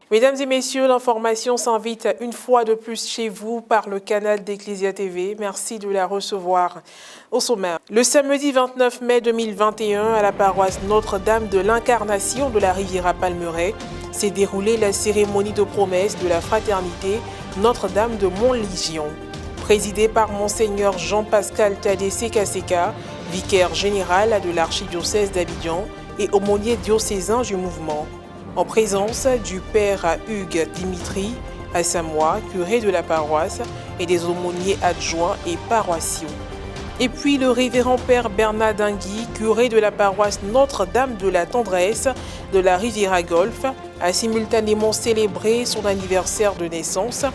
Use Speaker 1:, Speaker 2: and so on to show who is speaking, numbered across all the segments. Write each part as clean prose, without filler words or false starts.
Speaker 1: Mesdames et messieurs, l'information s'invite une fois de plus chez vous par le canal d'Ecclesia TV. Merci de la recevoir. Au sommaire, le samedi 29 mai 2021, à la paroisse Notre-Dame de l'Incarnation de la Riviera Palmeraie, s'est déroulée la cérémonie de promesse de la fraternité Notre-Dame de Montlégion. Présidée par Monseigneur Jean-Pascal Tadé Sekaseka, vicaire général de l'archidiocèse d'Abidjan et aumônier diocésain du mouvement. En présence du père Hugues Dimitri Assamoah, curé de la paroisse, et des aumôniers adjoints et paroissiaux. Et puis le révérend père Bernard Dingui, curé de la paroisse Notre-Dame de la Tendresse de la Riviera Golfe, a simultanément célébré son anniversaire de naissance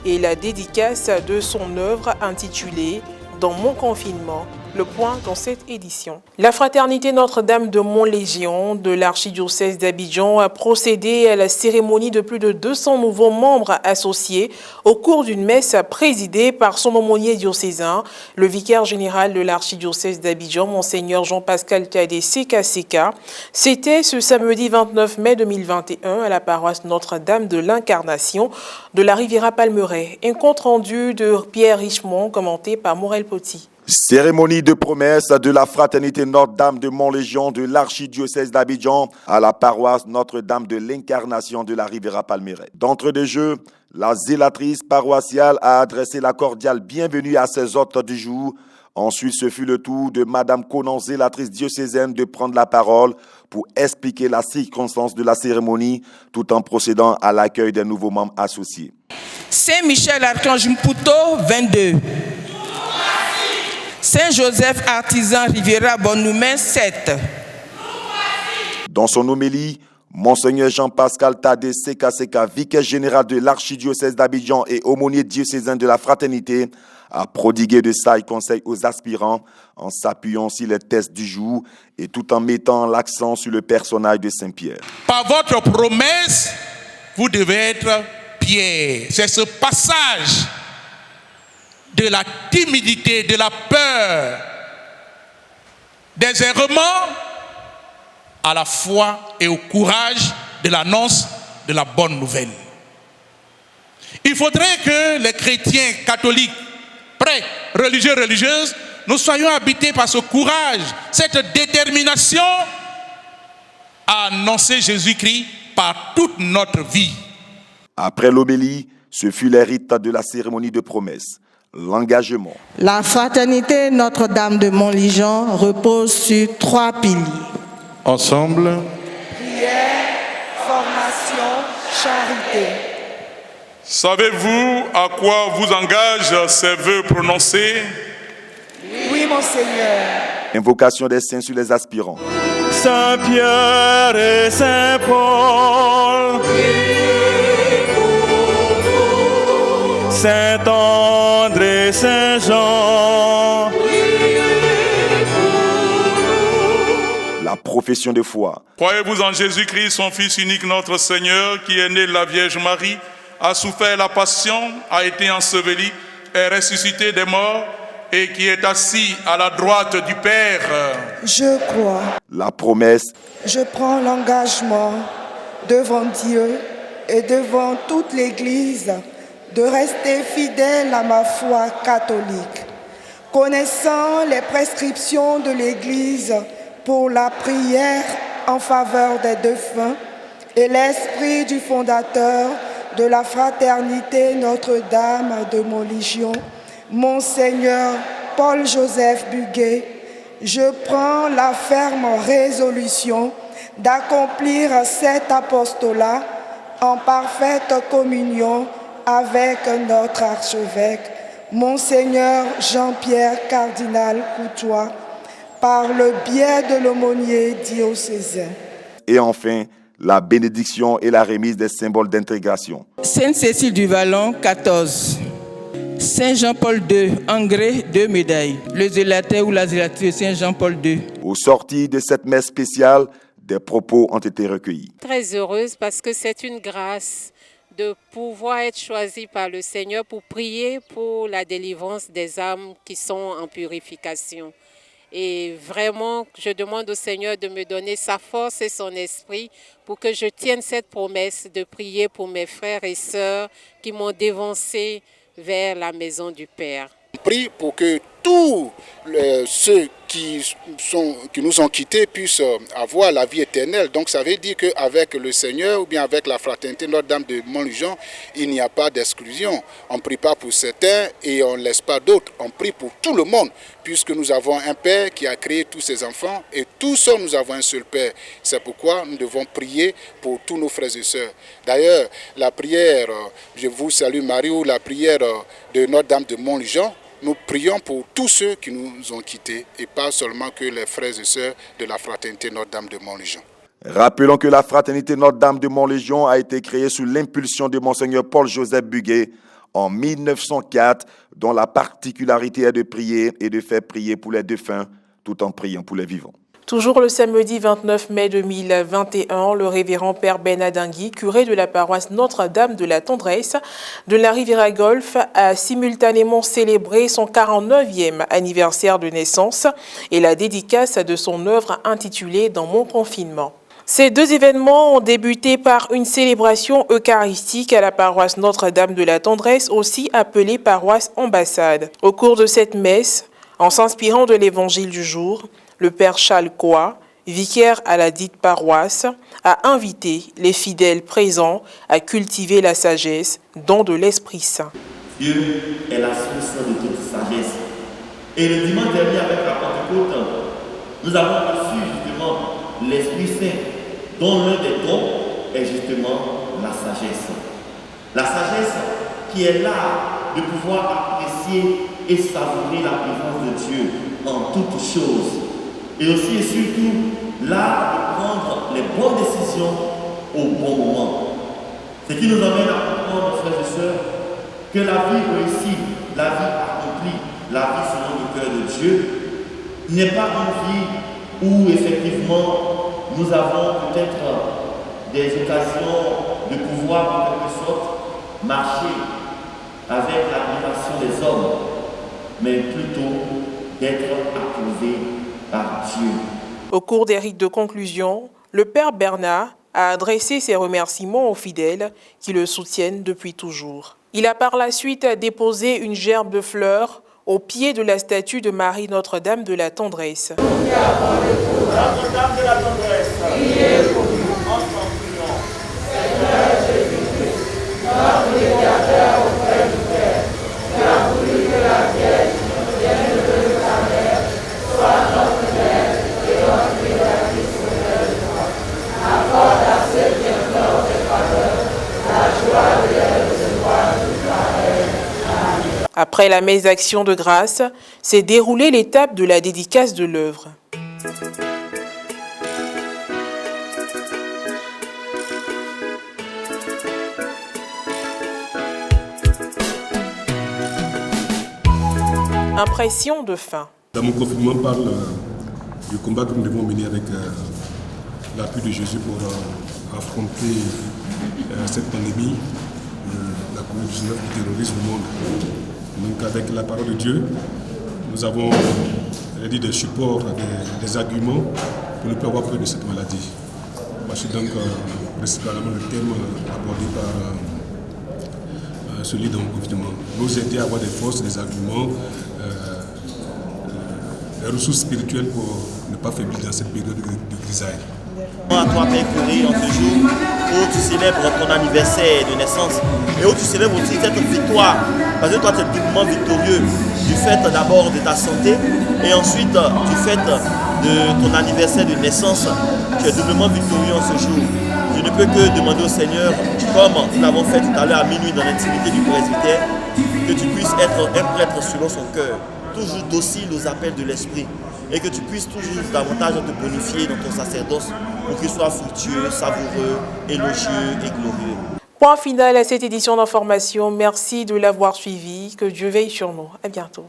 Speaker 1: et la dédicace de son œuvre intitulée « Dans mon confinement ». Le point dans cette édition. La fraternité Notre-Dame de Montlégion de l'archidiocèse d'Abidjan a procédé à la cérémonie de plus de 200 nouveaux membres associés au cours d'une messe présidée par son aumônier diocésain, le vicaire général de l'archidiocèse d'Abidjan, Monseigneur Jean-Pascal Tadé Sekaseka. C'était ce samedi 29 mai 2021 à la paroisse Notre-Dame de l'Incarnation de la Riviera Palmeraie. Un compte rendu de Pierre Richemont commenté par Morel Poti.
Speaker 2: Cérémonie de promesse de la fraternité Notre-Dame de Montlégion de l'archidiocèse d'Abidjan à la paroisse Notre-Dame de l'Incarnation de la Riviera Palmeraie. D'entre deux jeux, la zélatrice paroissiale a adressé la cordiale bienvenue à ses hôtes du jour. Ensuite, ce fut le tour de Madame Conan, zélatrice diocésaine, de prendre la parole pour expliquer la circonstance de la cérémonie tout en procédant à l'accueil des nouveaux membres associés.
Speaker 3: Saint-Michel Archange Mputo, 22. Saint-Joseph Artisan Riviera Bonne-Nouvelle, 7.
Speaker 2: Dans son homélie, Monseigneur Jean-Pascal Tadé Sekaseka, vicaire général de l'archidiocèse d'Abidjan et aumônier diocésain de la fraternité, a prodigué de sages conseils aux aspirants en s'appuyant sur les tests du jour et tout en mettant l'accent sur le personnage de Saint-Pierre.
Speaker 4: Par votre promesse, vous devez être Pierre. C'est ce passage de la timidité, de la peur, des errements à la foi et au courage de l'annonce de la bonne nouvelle. Il faudrait que les chrétiens catholiques, prêtres, religieux, religieuses, nous soyons habités par ce courage, cette détermination à annoncer Jésus-Christ par toute notre vie.
Speaker 2: Après l'homélie, ce fut les rites de la cérémonie de promesse. L'engagement.
Speaker 5: La fraternité Notre-Dame de Montlégion repose sur 3 piliers.
Speaker 4: Ensemble.
Speaker 5: Prière, formation, charité.
Speaker 6: Savez-vous à quoi vous engagent ces vœux prononcés?
Speaker 5: Oui, Monseigneur.
Speaker 2: Invocation des saints sur les aspirants.
Speaker 7: Saint Pierre et Saint Paul. Saint André, Saint Jean.
Speaker 2: La profession de foi.
Speaker 6: Croyez-vous en Jésus-Christ, son Fils unique, notre Seigneur, qui est né de la Vierge Marie, a souffert la passion, a été enseveli, est ressuscité des morts et qui est assis à la droite du Père.
Speaker 5: Je crois.
Speaker 2: La promesse.
Speaker 5: Je prends l'engagement devant Dieu et devant toute l'Église de rester fidèle à ma foi catholique, connaissant les prescriptions de l'Église pour la prière en faveur des défunts et l'esprit du fondateur de la fraternité Notre-Dame de Montlégion, Monseigneur Paul-Joseph Buguet, je prends la ferme résolution d'accomplir cet apostolat en parfaite communion avec notre archevêque, Monseigneur Jean-Pierre Cardinal Coutois, par le biais de l'aumônier diocésain.
Speaker 2: Et enfin, la bénédiction et la remise des symboles d'intégration.
Speaker 3: Sainte Cécile du Vallon, 14. Saint Jean-Paul II, Engré, 2 médailles. Le zélataire ou la zélatrice Saint Jean-Paul II.
Speaker 2: Au sortir de cette messe spéciale, des propos ont été recueillis.
Speaker 8: Très heureuse parce que c'est une grâce de pouvoir être choisie par le Seigneur pour prier pour la délivrance des âmes qui sont en purification. Et vraiment, je demande au Seigneur de me donner sa force et son esprit pour que je tienne cette promesse de prier pour mes frères et sœurs qui m'ont dévancé vers la maison du Père.
Speaker 9: Prie pour que tous ceux qui nous ont quittés puissent avoir la vie éternelle. Donc ça veut dire qu'avec le Seigneur ou bien avec la fraternité Notre-Dame de Montlégion, il n'y a pas d'exclusion. On ne prie pas pour certains et on ne laisse pas d'autres. On prie pour tout le monde puisque nous avons un Père qui a créé tous ses enfants et tous nous avons un seul Père. C'est pourquoi nous devons prier pour tous nos frères et sœurs. D'ailleurs, la prière, je vous salue Marie, ou la prière de Notre-Dame de Montlégion, nous prions pour tous ceux qui nous ont quittés et pas seulement que les frères et sœurs de la fraternité Notre-Dame de Montlégion.
Speaker 2: Rappelons que la fraternité Notre-Dame de Montlégion a été créée sous l'impulsion de Monseigneur Paul-Joseph Buguet en 1904, dont la particularité est de prier et de faire prier pour les défunts tout en priant pour les vivants.
Speaker 1: Toujours le samedi 29 mai 2021, le révérend Père Benadangui, curé de la paroisse Notre-Dame de la Tendresse de la Riviera Golfe, a simultanément célébré son 49e anniversaire de naissance et la dédicace de son œuvre intitulée « Dans mon confinement ». Ces deux événements ont débuté par une célébration eucharistique à la paroisse Notre-Dame de la Tendresse, aussi appelée paroisse Ambassade. Au cours de cette messe, en s'inspirant de l'évangile du jour, le Père Charles Coa, vicaire à la dite paroisse, a invité les fidèles présents à cultiver la sagesse, don de l'Esprit Saint.
Speaker 10: Dieu est la source de toute sagesse. Et le dimanche dernier, avec la Pentecôte, nous avons reçu justement l'Esprit Saint, dont l'un des dons est justement la sagesse. La sagesse qui est là de pouvoir apprécier et savourer la présence de Dieu en toutes choses. Et aussi et surtout, là, de prendre les bonnes décisions au bon moment. Ce qui nous amène à comprendre, frères et sœurs, que la vie réussie, la vie accomplie, la vie selon le cœur de Dieu, n'est pas une vie où effectivement nous avons peut-être des occasions de pouvoir en quelque sorte marcher avec l'admiration des hommes, mais plutôt d'être approuvés par Dieu.
Speaker 1: Au cours des rites de conclusion, le Père Bernard a adressé ses remerciements aux fidèles qui le soutiennent depuis toujours. Il a par la suite déposé une gerbe de fleurs au pied de la statue de Marie Notre-Dame de la Tendresse.
Speaker 7: Notre-Dame de la Tendresse, priez pour nous en suppliant. Seigneur Jésus-Christ, notre médiateur auprès du Père, qui a voulu que la Vierge vienne de sa mère, soit notre mère et notre médiatrice auprès de toi. Accorde à ceux qui implorent tes faveurs la joie de les recevoir toute pareille. Amen.
Speaker 1: Après la messe d'action de grâce, s'est déroulée l'étape de la dédicace de l'œuvre. Impression de fin.
Speaker 11: Dans mon confinement, on parle du combat que nous devons mener avec l'appui de Jésus pour affronter cette pandémie, la COVID-19 qui terrorise le monde. Donc avec la parole de Dieu, nous avons des supports, des arguments pour ne plus avoir peur de cette maladie. Voici donc principalement le thème abordé par celui dans le confinement. Nous aider à avoir des forces, des arguments, des ressources spirituelles pour ne pas faiblir dans cette période de grisaille.
Speaker 10: À toi, Père Curé, en ce jour où tu célèbres ton anniversaire de naissance et où tu célèbres aussi cette victoire, parce que toi tu es doublement victorieux du fait d'abord de ta santé et ensuite du fait de ton anniversaire de naissance. Tu es doublement victorieux en ce jour. Je ne peux que demander au Seigneur, comme nous l'avons fait tout à l'heure à minuit dans l'intimité du presbytère, que tu puisses être un prêtre selon son cœur, toujours docile aux appels de l'Esprit, et que tu puisses toujours davantage te bonifier dans ton sacerdoce pour qu'il soit fructueux, savoureux, élogieux et glorieux.
Speaker 1: Point final à cette édition d'information. Merci de l'avoir suivi. Que Dieu veille sur nous. À bientôt.